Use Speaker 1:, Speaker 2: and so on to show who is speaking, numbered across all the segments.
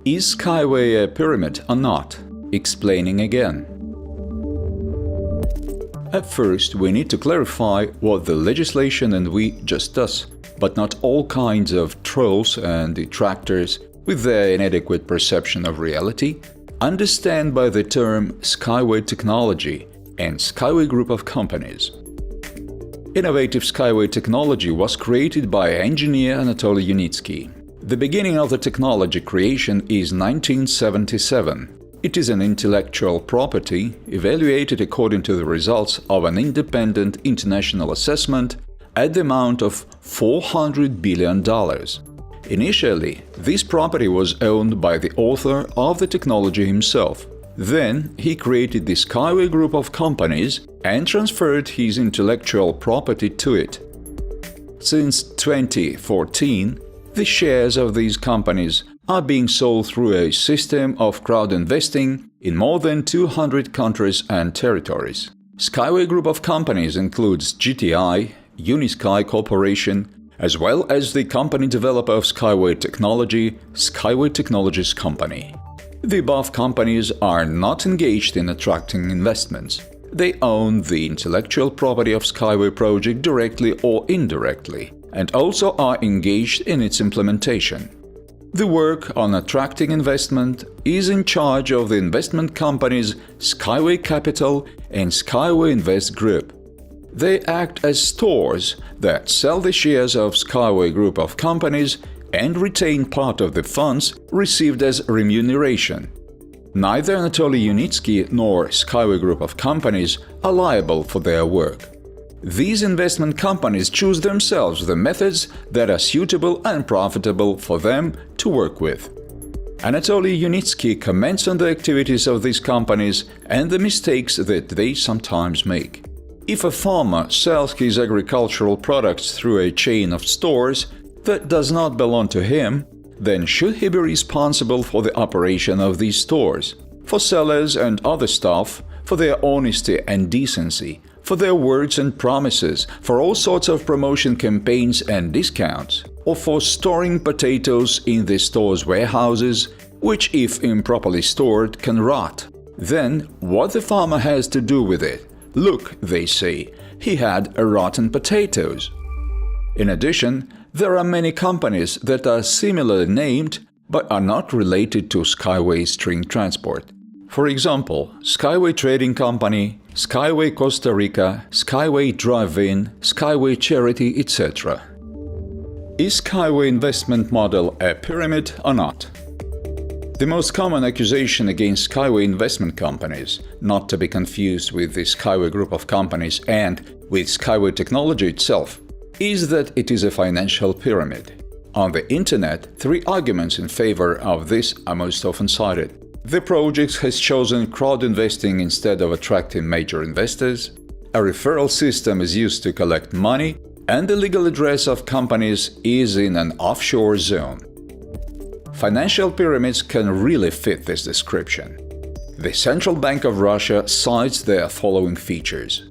Speaker 1: Is SkyWay a pyramid or not? Explaining again. At first, we need to clarify what the legislation and we just does, but not all kinds of trolls and detractors with their inadequate perception of reality understand by the term SkyWay Technology and SkyWay Group of Companies. Innovative SkyWay technology was created by engineer Anatoly Yunitsky. The beginning of the technology creation is 1977. It is an intellectual property evaluated according to the results of an independent international assessment at the amount of $400 billion. Initially, this property was owned by the author of the technology himself. Then, he created the SkyWay Group of Companies and transferred his intellectual property to it. Since 2014, the shares of these companies are being sold through a system of crowdinvesting in more than 200 countries and territories. SkyWay Group of Companies includes GTI, Unisky Corporation, as well as the company developer of SkyWay Technology, SkyWay Technologies Company. The above companies are not engaged in attracting investments. They own the intellectual property of SkyWay project directly or indirectly, and also are engaged in its implementation. The work on attracting investment is in charge of the investment companies SkyWay Capital and SkyWay Invest Group. They act as stores that sell the shares of SkyWay Group of Companies and retain part of the funds received as remuneration. Neither Anatoly Yunitsky nor SkyWay Group of Companies are liable for their work. These investment companies choose themselves the methods that are suitable and profitable for them to work with. Anatoly Yunitsky comments on the activities of these companies and the mistakes that they sometimes make. If a farmer sells his agricultural products through a chain of stores that does not belong to him, then should he be responsible for the operation of these stores, for sellers and other staff, for their honesty and decency, for their words and promises, for all sorts of promotion campaigns and discounts, or for storing potatoes in the store's warehouses, which, if improperly stored, can rot? Then what the farmer has to do with it? Look, they say, he had rotten potatoes. In addition, there are many companies that are similarly named but are not related to SkyWay String Transport. For example, SkyWay Trading Company, SkyWay Costa Rica, SkyWay Drive-In, SkyWay Charity, etc. Is SkyWay investment model a pyramid or not? The most common accusation against SkyWay investment companies, not to be confused with the SkyWay Group of Companies and with SkyWay Technology itself, is that it is a financial pyramid. On the internet, 3 arguments in favor of this are most often cited. The project has chosen crowdinvesting instead of attracting major investors, a referral system is used to collect money, and the legal address of companies is in an offshore zone. Financial pyramids can really fit this description. The Central Bank of Russia cites their following features: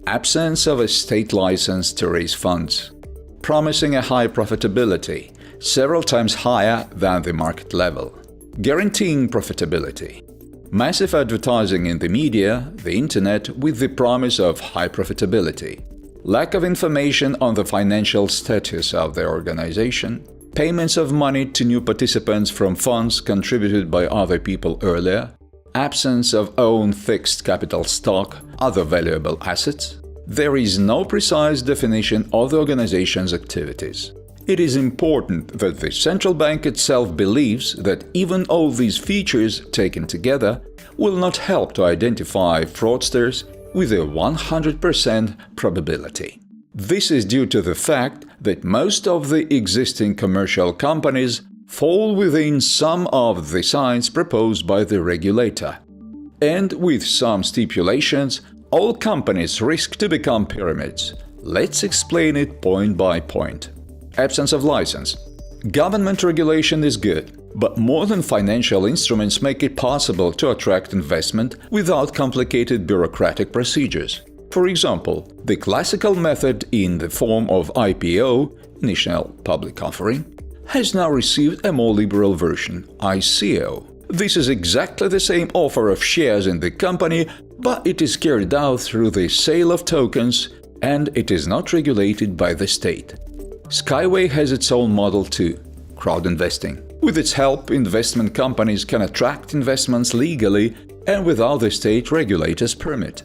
Speaker 1: absence of a state license to raise funds, promising a high profitability, several times higher than the market level, guaranteeing profitability, massive advertising in the media, the internet with the promise of high profitability, lack of information on the financial status of the organization, payments of money to new participants from funds contributed by other people earlier, absence of own fixed capital stock, other valuable assets. There is no precise definition of the organization's activities. It is important that the central bank itself believes that even all these features taken together will not help to identify fraudsters with a 100% probability. This is due to the fact that most of the existing commercial companies fall within some of the signs proposed by the regulator. And with some stipulations, all companies risk to become pyramids. Let's explain it point by point. Absence of license. Government regulation is good, but modern financial instruments make it possible to attract investment without complicated bureaucratic procedures. For example, the classical method in the form of IPO, initial public offering, has now received a more liberal version, ICO. This is exactly the same offer of shares in the company, but it is carried out through the sale of tokens, and it is not regulated by the state. SkyWay has its own model too, crowdinvesting. With its help, investment companies can attract investments legally and without the state regulator's permit.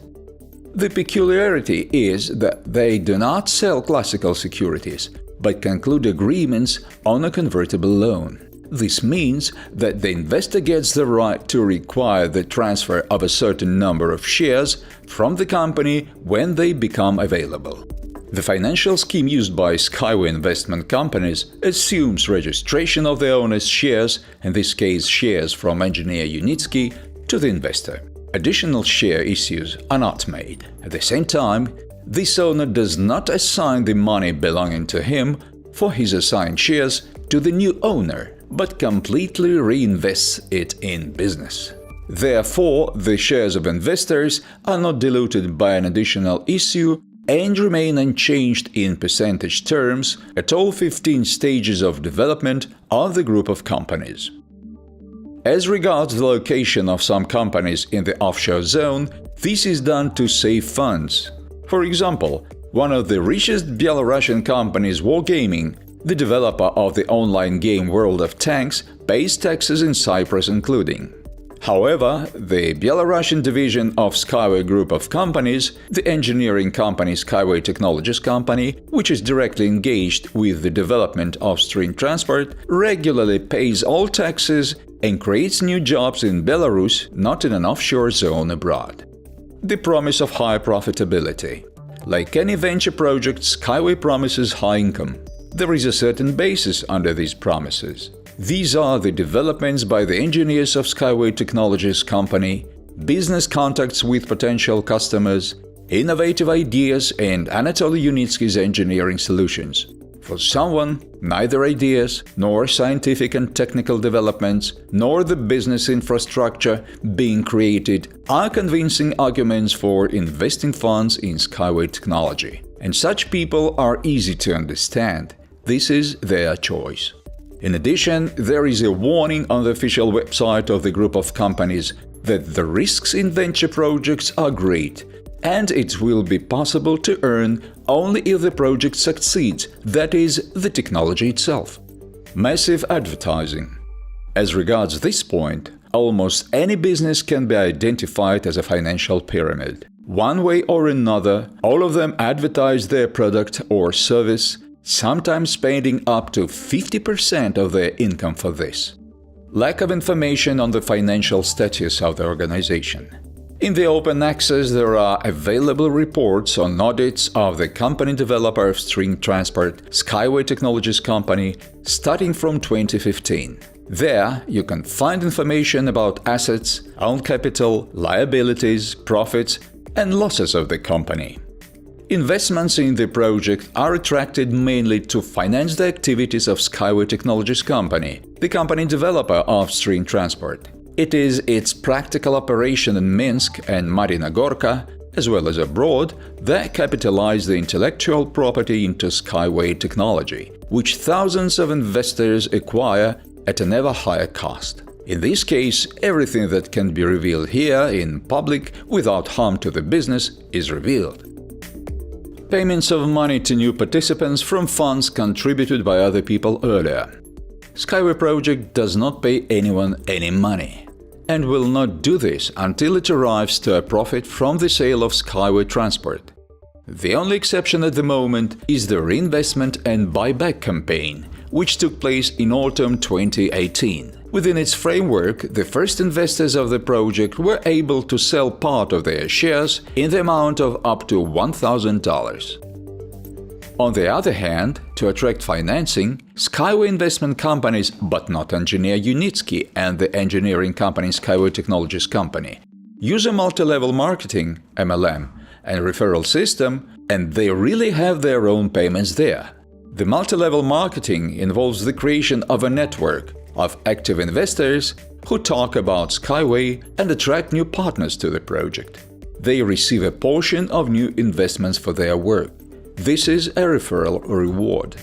Speaker 1: The peculiarity is that they do not sell classical securities, but conclude agreements on a convertible loan. This means that the investor gets the right to require the transfer of a certain number of shares from the company when they become available. The financial scheme used by SkyWay investment companies assumes registration of the owner's shares, in this case shares from engineer Unitsky, to the investor. Additional share issues are not made. At the same time, this owner does not assign the money belonging to him for his assigned shares to the new owner, but completely reinvests it in business. Therefore, the shares of investors are not diluted by an additional issue and remain unchanged in percentage terms at all 15 stages of development of the group of companies. As regards the location of some companies in the offshore zone, this is done to save funds. For example, one of the richest Belarusian companies, Wargaming, the developer of the online game World of Tanks, pays taxes in Cyprus including. However, the Belarusian division of SkyWay Group of Companies, the engineering company SkyWay Technologies Company, which is directly engaged with the development of stream transport, regularly pays all taxes and creates new jobs in Belarus, not in an offshore zone abroad. The promise of high profitability. Like any venture project, SkyWay promises high income. There is a certain basis under these promises. These are the developments by the engineers of SkyWay Technologies Company, business contacts with potential customers, innovative ideas, and Anatoly Unitsky's engineering solutions. For someone, neither ideas, nor scientific and technical developments, nor the business infrastructure being created are convincing arguments for investing funds in SkyWay technology. And such people are easy to understand. This is their choice. In addition, there is a warning on the official website of the group of companies that the risks in venture projects are great, and it will be possible to earn only if the project succeeds, that is, the technology itself. Massive advertising. As regards this point, almost any business can be identified as a financial pyramid. One way or another, all of them advertise their product or service, sometimes spending up to 50% of their income for this. Lack of information on the financial status of the organization. In the open access, there are available reports on audits of the company developer of string transport, SkyWay Technologies Company, starting from 2015. There, you can find information about assets, own capital, liabilities, profits, and losses of the company. Investments in the project are attracted mainly to finance the activities of SkyWay Technologies Company, the company developer of stream transport. It is its practical operation in Minsk and Marina Gorka, as well as abroad, that capitalize the intellectual property into SkyWay technology, which thousands of investors acquire at an ever higher cost. In this case, everything that can be revealed here in public without harm to the business is revealed. Payments of money to new participants from funds contributed by other people earlier. SkyWay project does not pay anyone any money, and will not do this until it arrives to a profit from the sale of SkyWay transport. The only exception at the moment is the reinvestment and buyback campaign, which took place in autumn 2018. Within its framework, the first investors of the project were able to sell part of their shares in the amount of up to $1,000. On the other hand, to attract financing, SkyWay investment companies, but not engineer Unitsky and the engineering company SkyWay Technologies Company, use a multi-level marketing (MLM) and referral system, and they really have their own payments there. The multi-level marketing involves the creation of a network of active investors who talk about SkyWay and attract new partners to the project. they receive a portion of new investments for their work. This is a referral reward.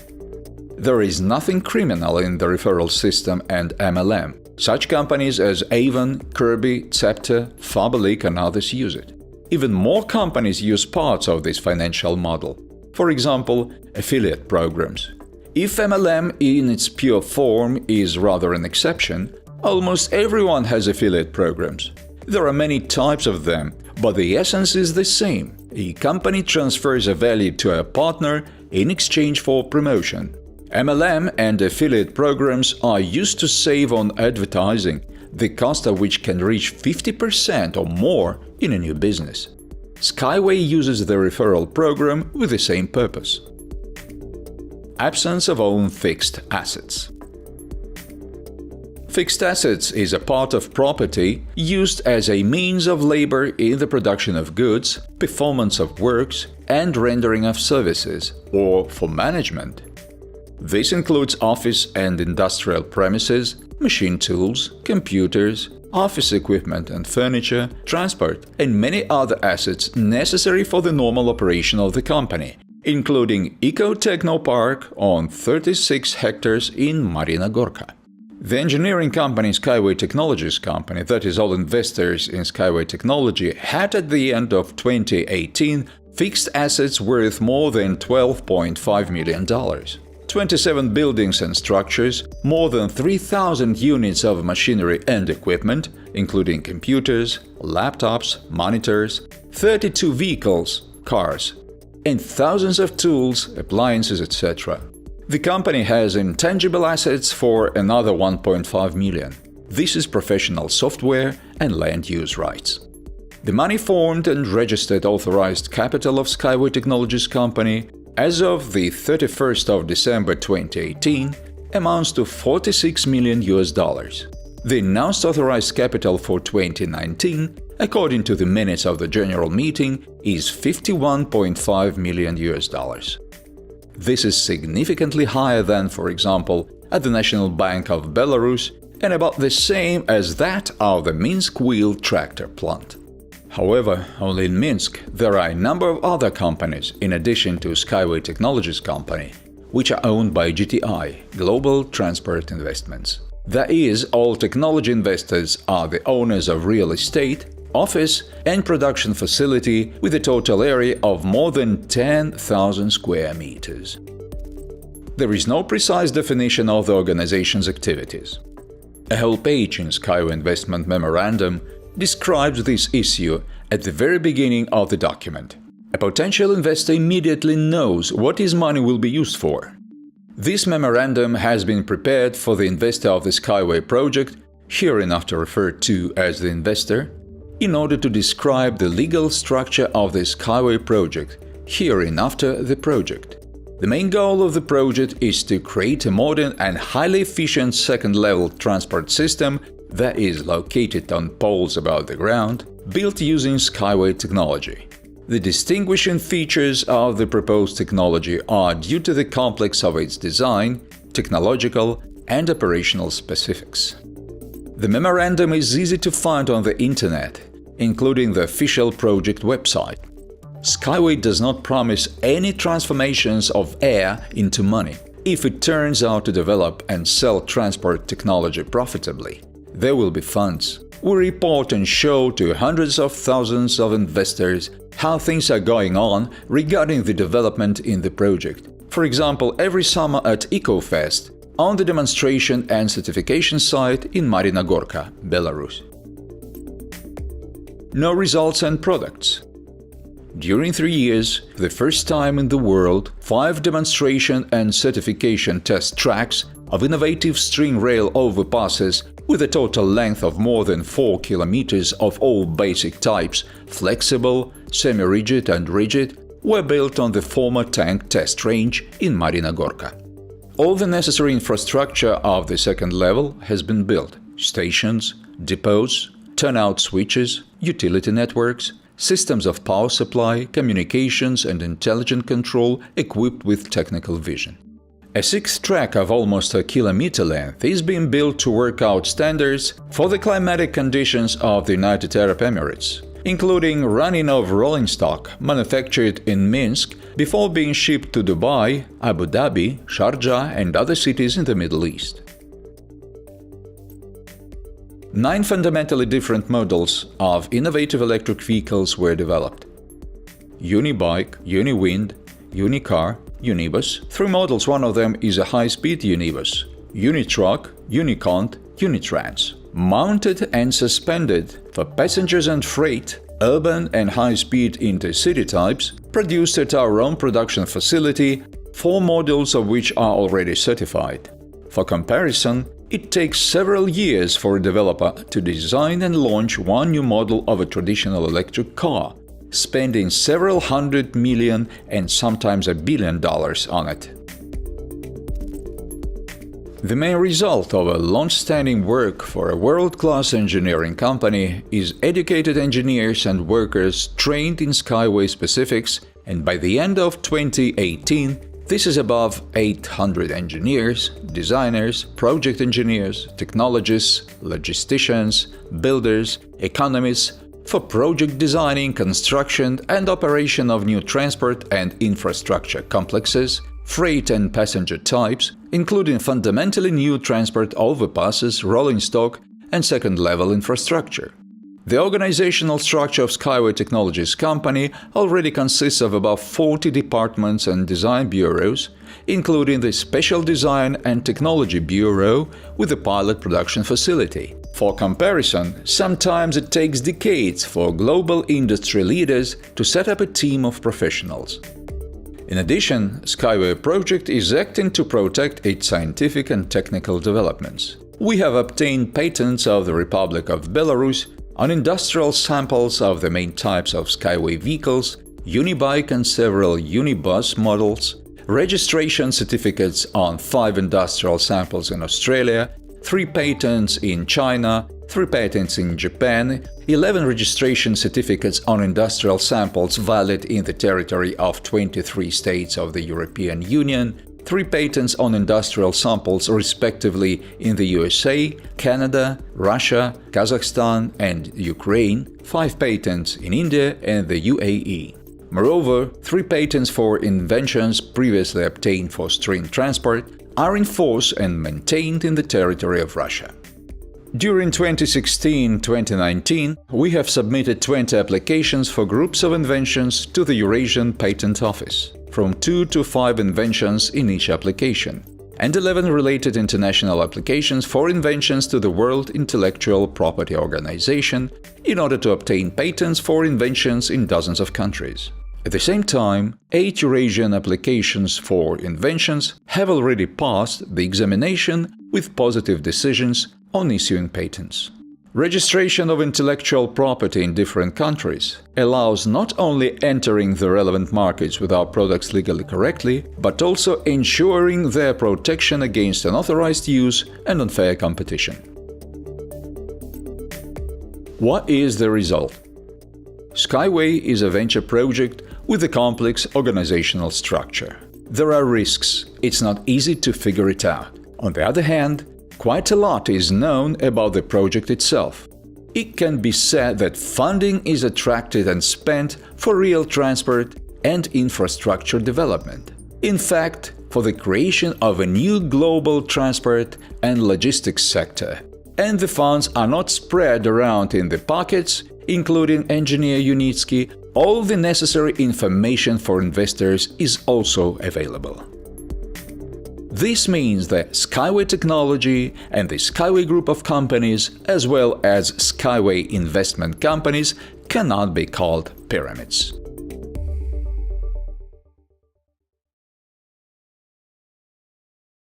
Speaker 1: There is nothing criminal in the referral system and MLM. Such companies as Avon, Kirby, Cepter, Faberlic and others use it. Even more companies use parts of this financial model. For example, affiliate programs. If MLM in its pure form is rather an exception, almost everyone has affiliate programs. There are many types of them, but the essence is the same. A company transfers a value to a partner in exchange for promotion. MLM and affiliate programs are used to save on advertising, the cost of which can reach 50% or more in a new business. SkyWay uses the referral program with the same purpose. Absence of own fixed assets. Fixed assets is a part of property used as a means of labor in the production of goods, performance of works, and rendering of services, or for management. This includes office and industrial premises, machine tools, computers, office equipment and furniture, transport, and many other assets necessary for the normal operation of the company, including Eco-Techno-Park on 36 hectares in Marina Gorka. The engineering company SkyWay Technologies Company, that is all investors in SkyWay Technology, had at the end of 2018 fixed assets worth more than $12.5 million. 27 buildings and structures, more than 3,000 units of machinery and equipment, including computers, laptops, monitors, 32 vehicles, cars, and thousands of tools, appliances, etc. The company has intangible assets for another $1.5 million. This is professional software and land use rights. The money formed and registered authorized capital of SkyWay Technologies Company as of the 31st of December 2018 amounts to $46 million. The announced authorized capital for 2019, according to the minutes of the general meeting, is $51.5 million. This is significantly higher than, for example, at the National Bank of Belarus and about the same as that of the Minsk wheel tractor plant. However, only in Minsk there are a number of other companies, in addition to SkyWay Technologies Company, which are owned by GTI, Global Transport Investments. That is, all technology investors are the owners of real estate, office and production facility with a total area of more than 10,000 square meters. There is no precise definition of the organization's activities. A whole page in SkyWay Investment Memorandum describes this issue at the very beginning of the document. A potential investor immediately knows what his money will be used for. This memorandum has been prepared for the investor of the SkyWay project, hereinafter referred to as the investor, in order to describe the legal structure of the SkyWay project, hereinafter the project. The main goal of the project is to create a modern and highly efficient second-level transport system that is located on poles above the ground, built using SkyWay technology. The distinguishing features of the proposed technology are due to the complex of its design, technological and operational specifics. The memorandum is easy to find on the internet, including the official project website. SkyWay does not promise any transformations of air into money. If it turns out to develop and sell transport technology profitably, there will be funds. We report and show to hundreds of thousands of investors how things are going on regarding the development in the project. For example, every summer at EcoFest, on the demonstration and certification site in Marina Gorka, Belarus. No results and products. During 3 years, for the first time in the world, 5 demonstration and certification test tracks of innovative string rail overpasses with a total length of more than 4 kilometers of all basic types, flexible, semi-rigid and rigid, were built on the former tank test range in Marina Gorka. All the necessary infrastructure of the second level has been built: stations, depots, turnout switches, utility networks, systems of power supply, communications and intelligent control equipped with technical vision. A 6th track of almost a kilometer length is being built to work out standards for the climatic conditions of the United Arab Emirates, including running of rolling stock manufactured in Minsk before being shipped to Dubai, Abu Dhabi, Sharjah, and other cities in the Middle East. 9 fundamentally different models of innovative electric vehicles were developed: Unibike, Uniwind, Unicar, Unibus. 3 models, one of them is a high-speed Unibus, Unitruck, Unicont, Unitrans. Mounted and suspended for passengers and freight, urban and high-speed intercity types, produced at our own production facility, 4 models of which are already certified. For comparison, it takes several years for a developer to design and launch one new model of a traditional electric car, spending several $100 million and sometimes $1 billion on it. The main result of a long-standing work for a world-class engineering company is educated engineers and workers trained in SkyWay specifics, and by the end of 2018, this is above 800 engineers, designers, project engineers, technologists, logisticians, builders, economists, for project designing, construction and operation of new transport and infrastructure complexes, freight and passenger types, including fundamentally new transport overpasses, rolling stock and second-level infrastructure. The organizational structure of SkyWay Technologies company already consists of about 40 departments and design bureaus, including the Special Design and Technology Bureau with a pilot production facility. For comparison, sometimes it takes decades for global industry leaders to set up a team of professionals. In addition, SkyWay project is acting to protect its scientific and technical developments. We have obtained patents of the Republic of Belarus on industrial samples of the main types of SkyWay vehicles, Unibike and several Unibus models, registration certificates on 5 industrial samples in Australia, 3 patents in China, 3 patents in Japan, 11 registration certificates on industrial samples valid in the territory of 23 states of the European Union, 3 patents on industrial samples respectively in the USA, Canada, Russia, Kazakhstan and Ukraine, 5 patents in India and the UAE. Moreover, 3 patents for inventions previously obtained for string transport are in force and maintained in the territory of Russia. During 2016-2019, we have submitted 20 applications for groups of inventions to the Eurasian Patent Office, from 2 to 5 inventions in each application, and 11 related international applications for inventions to the World Intellectual Property Organization in order to obtain patents for inventions in dozens of countries. At the same time, 8 Eurasian applications for inventions have already passed the examination with positive decisions on issuing patents. Registration of intellectual property in different countries allows not only entering the relevant markets with our products legally correctly, but also ensuring their protection against unauthorized use and unfair competition. What is the result? SkyWay is a venture project with a complex organizational structure. There are risks. It's not easy to figure it out. On the other hand, quite a lot is known about the project itself. It can be said that funding is attracted and spent for real transport and infrastructure development. In fact, for the creation of a new global transport and logistics sector. And the funds are not spread around in the pockets, including engineer Unitsky. All the necessary information for investors is also available. This means that SkyWay Technology and the SkyWay Group of Companies, as well as SkyWay investment companies, cannot be called pyramids.